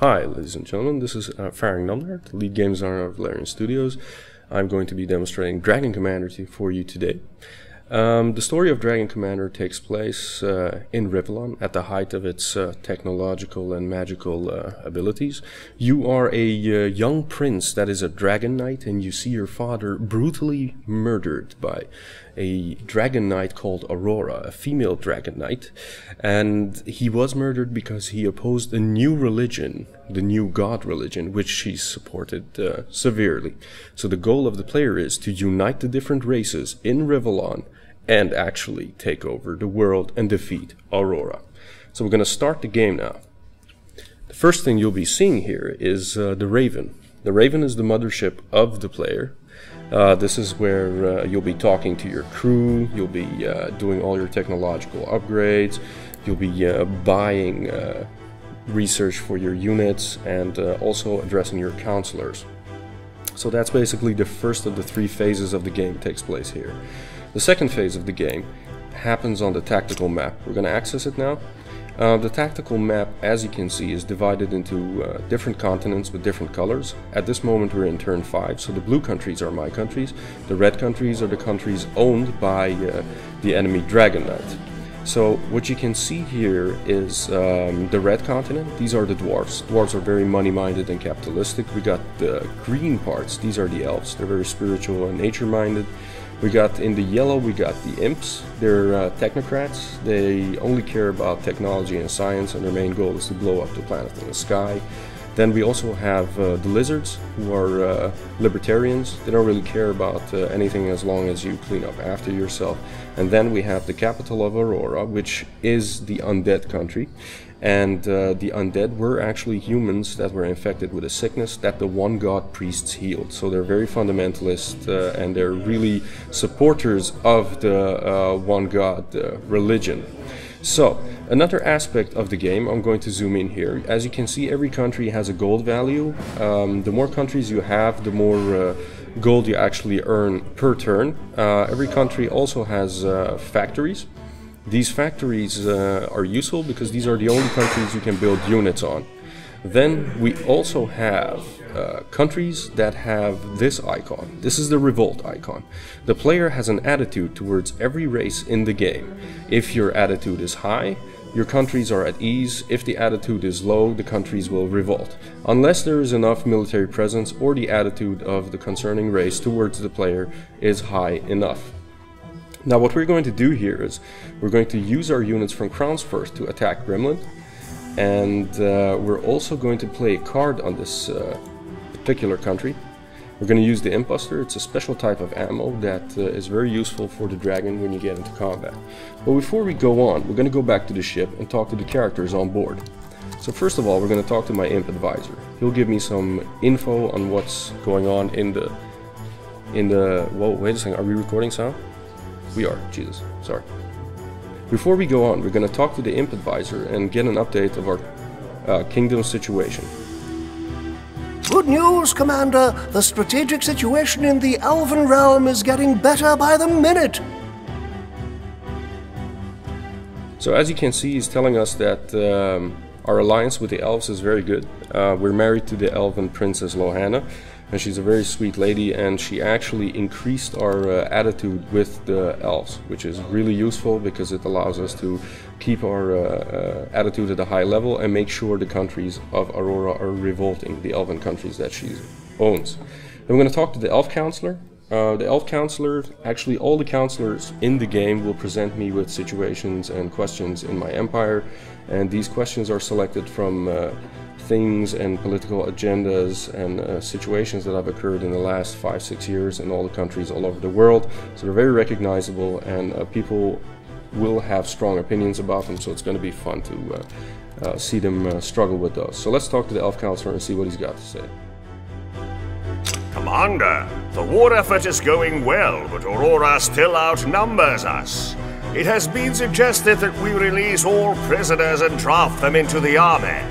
Hi, ladies and gentlemen, this is Faring Namdar, the lead game designer of Larian Studios. I'm going to be demonstrating Dragon Commander for you today. The story of Dragon Commander takes place in Rivellon at the height of its technological and magical abilities. You are a young prince that is a dragon knight, and you see your father brutally murdered by a dragon knight called Aurora, a female dragon knight. And he was murdered because he opposed a new religion, the new god religion, which she supported severely. So the goal of the player is to unite the different races in Rivellon and actually take over the world and defeat Aurora. So we're going to start the game now. The first thing you'll be seeing here is the Raven. The Raven is the mothership of the player. This is where you'll be talking to your crew, you'll be doing all your technological upgrades, you'll be buying research for your units, and also addressing your counselors. So that's basically the first of the three phases of the game takes place here. The second phase of the game happens on the tactical map. We're going to access it now. The tactical map, as you can see, is divided into different continents with different colors. At this moment we're in turn 5, so the blue countries are my countries. The red countries are the countries owned by the enemy Dragon Knight. So what you can see here is the red continent. These are the dwarves. Dwarves are very money-minded and capitalistic. We got the green parts. These are the elves. They're very spiritual and nature-minded. We got in the yellow, we got the imps. They're technocrats. They only care about technology and science, and their main goal is to blow up the planet in the sky. Then we also have the lizards, who are libertarians. They don't really care about anything as long as you clean up after yourself. And then we have the capital of Aurora, which is the undead country. And the undead were actually humans that were infected with a sickness that the one god priests healed. So they're very fundamentalist, and they're really supporters of the one god religion. So another aspect of the game, I'm going to zoom in here. As you can see, every country has a gold value. The more countries you have, the more gold you actually earn per turn. Every country also has factories. These factories are useful because these are the only countries you can build units on. Then we also have countries that have this icon. This is the revolt icon. The player has an attitude towards every race in the game. If your attitude is high, your countries are at ease. If the attitude is low, the countries will revolt, unless there is enough military presence or the attitude of the concerning race towards the player is high enough. Now what we're going to do here is we're going to use our units from Crowns First to attack Gremlin, and we're also going to play a card on this particular country. We're going to use the Imposter. It's a special type of ammo that is very useful for the dragon when you get into combat. But before we go on, we're going to go back to the ship and talk to the characters on board. So first of all, we're going to talk to my Imp advisor. He'll give me some info on what's going on in the whoa, wait a second, are we recording sound? We are, Jesus, sorry. Before we go on, we're going to talk to the Imp advisor and get an update of our kingdom situation. Good news, Commander. The strategic situation in the Elven realm is getting better by the minute. So as you can see, he's telling us that our alliance with the elves is very good. We're married to the elven princess Lohana, and she's a very sweet lady, and she actually increased our attitude with the elves, which is really useful because it allows us to keep our attitude at a high level and make sure the countries of Aurora are revolting, the elven countries that she owns. Then we're going to talk to the elf counselor. The elf counselor, actually all the counselors in the game will present me with situations and questions in my empire, and these questions are selected from things and political agendas and situations that have occurred in the last 5-6 years in all the countries all over the world. So they're very recognizable, and people will have strong opinions about them, so it's going to be fun to see them struggle with those. So let's talk to the elf counselor and see what he's got to say. Commander, the war effort is going well, but Aurora still outnumbers us. It has been suggested that we release all prisoners and draft them into the army.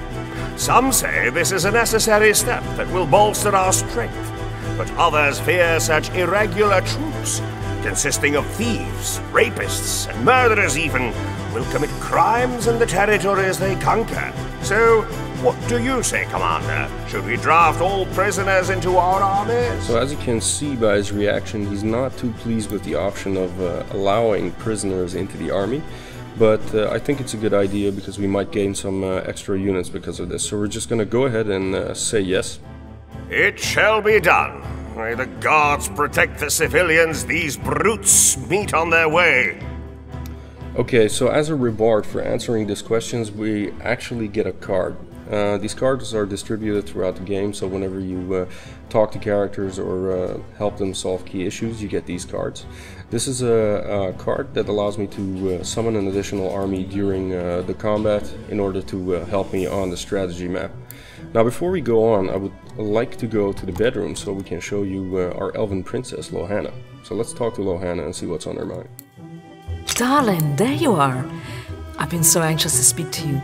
Some say this is a necessary step that will bolster our strength, but others fear such irregular troops, consisting of thieves, rapists, and murderers even, will commit crimes in the territories they conquer. So, What do you say, Commander? Should we draft all prisoners into our armies? So as you can see by his reaction, he's not too pleased with the option of allowing prisoners into the army. But I think it's a good idea because we might gain some extra units because of this. So we're just going to go ahead and say yes. It shall be done. May the gods protect the civilians these brutes meet on their way. Okay, so as a reward for answering these questions, we actually get a card. These cards are distributed throughout the game, so whenever you talk to characters or help them solve key issues, you get these cards. This is a card that allows me to summon an additional army during the combat in order to help me on the strategy map. Now before we go on, I would like to go to the bedroom so we can show you our elven princess, Lohanna. So let's talk to Lohanna and see what's on her mind. Darling, there you are. I've been so anxious to speak to you.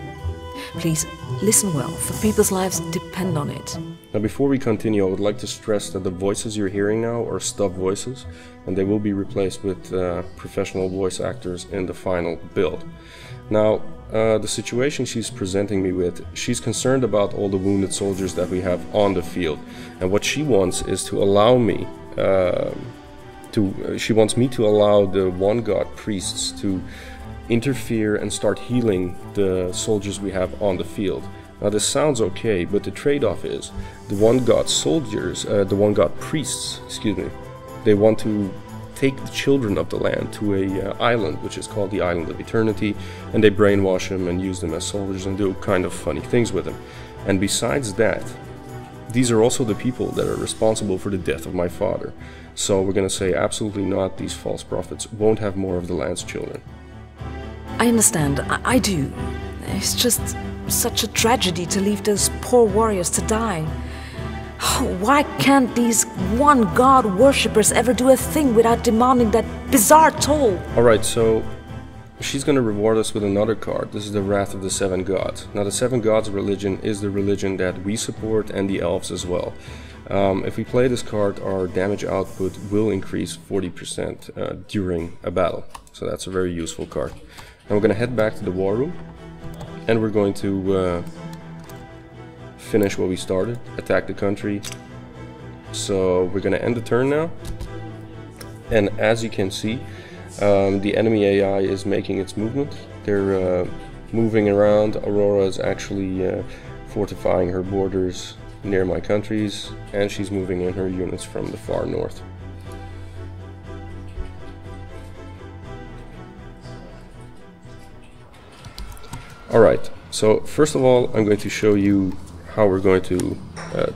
Please, listen well, for people's lives depend on it. Now before we continue, I would like to stress that the voices you're hearing now are stuffed voices, and they will be replaced with professional voice actors in the final build. Now, the situation she's presenting me with, she's concerned about all the wounded soldiers that we have on the field, and what she wants is to allow me she wants me to allow the one god priests to interfere and start healing the soldiers we have on the field. Now this sounds okay, but the trade-off is the one god soldiers, the one god priests, excuse me, they want to take the children of the land to a island which is called the Island of Eternity, and they brainwash them and use them as soldiers and do kind of funny things with them. And besides that, these are also the people that are responsible for the death of my father. So we're gonna say absolutely not, these false prophets won't have more of the land's children. I understand, I do. It's just such a tragedy to leave those poor warriors to die. Why can't these one god worshippers ever do a thing without demanding that bizarre toll? Alright, so she's going to reward us with another card. This is the Wrath of the Seven Gods. Now the Seven Gods religion is the religion that we support, and the elves as well. If we play this card, our damage output will increase 40% during a battle. So that's a very useful card. Now we're going to head back to the war room, and we're going to finish what we started, attack the country. So we're going to end the turn now, and as you can see, the enemy AI is making its movement. They're moving around. Aurora is actually fortifying her borders near my countries, and she's moving in her units from the far north. Alright, so first of all I'm going to show you how we're going to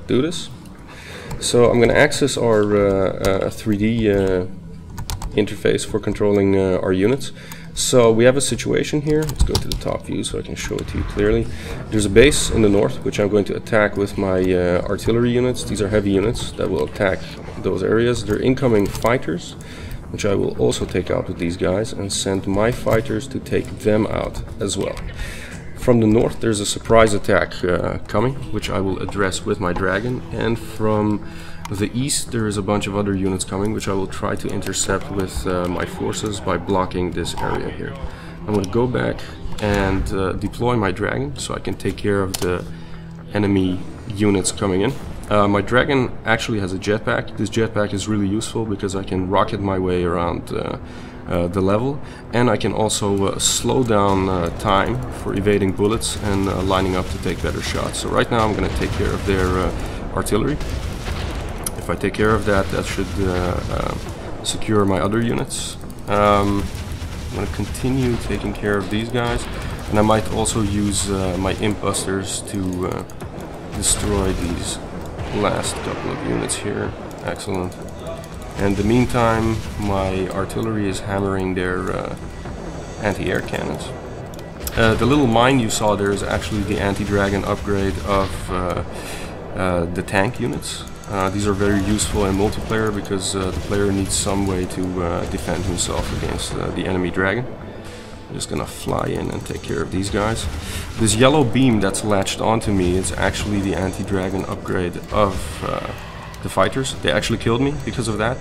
do this. So I'm going to access our 3D interface for controlling our units. So we have a situation here. Let's go to the top view so I can show it to you clearly. There's a base in the north which I'm going to attack with my artillery units. These are heavy units that will attack those areas. They're incoming fighters, which I will also take out with these guys and send my fighters to take them out as well. From the north there's a surprise attack coming, which I will address with my dragon, and from the east there is a bunch of other units coming, which I will try to intercept with my forces by blocking this area here. I'm going to go back and deploy my dragon so I can take care of the enemy units coming in. My dragon actually has a jetpack. This jetpack is really useful because I can rocket my way around the level, and I can also slow down time for evading bullets and lining up to take better shots. So right now I'm going to take care of their artillery. If I take care of that, that should secure my other units. I'm going to continue taking care of these guys, and I might also use my imp busters to destroy these last couple of units here. Excellent. And in the meantime, my artillery is hammering their anti-air cannons. The little mine you saw there is actually the anti-dragon upgrade of the tank units. These are very useful in multiplayer because the player needs some way to defend himself against the enemy dragon. I'm just gonna fly in and take care of these guys. This yellow beam that's latched onto me is actually the anti-dragon upgrade of the fighters. They actually killed me because of that.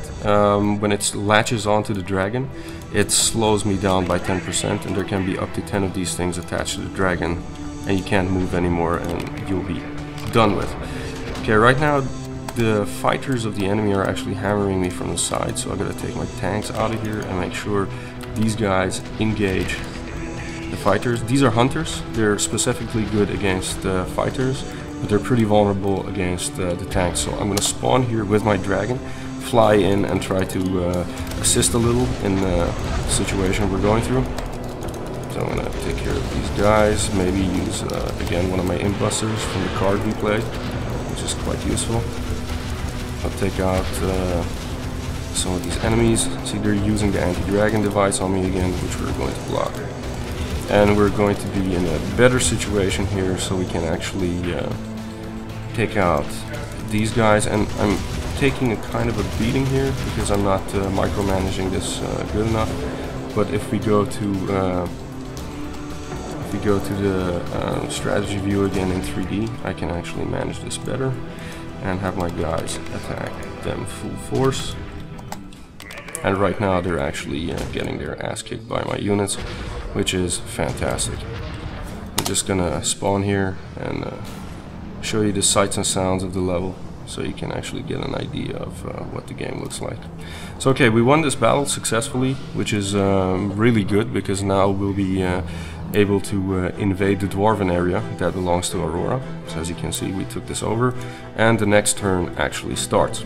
When it latches onto the dragon, it slows me down by 10%, and there can be up to 10 of these things attached to the dragon and you can't move anymore, and you'll be done with. Okay, right now the fighters of the enemy are actually hammering me from the side, so I gotta take my tanks out of here and make sure these guys engage the fighters. These are hunters. They're specifically good against fighters, but they're pretty vulnerable against the tanks. So I'm gonna spawn here with my dragon, fly in and try to assist a little in the situation we're going through. So I'm gonna take care of these guys, maybe use again one of my imbusters from the card we played, which is quite useful. I'll take out some of these enemies. See, they're using the anti-dragon device on me again, which we're going to block. And we're going to be in a better situation here, so we can actually take out these guys. And I'm taking a kind of a beating here because I'm not micromanaging this good enough. But if we go to the strategy view again in 3D, I can actually manage this better and have my guys attack them full force. And right now they're actually getting their ass kicked by my units, which is fantastic. I'm just gonna spawn here and show you the sights and sounds of the level, so you can actually get an idea of what the game looks like. So okay, we won this battle successfully, which is really good, because now we'll be able to invade the Dwarven area that belongs to Aurora. So as you can see, we took this over, and the next turn actually starts.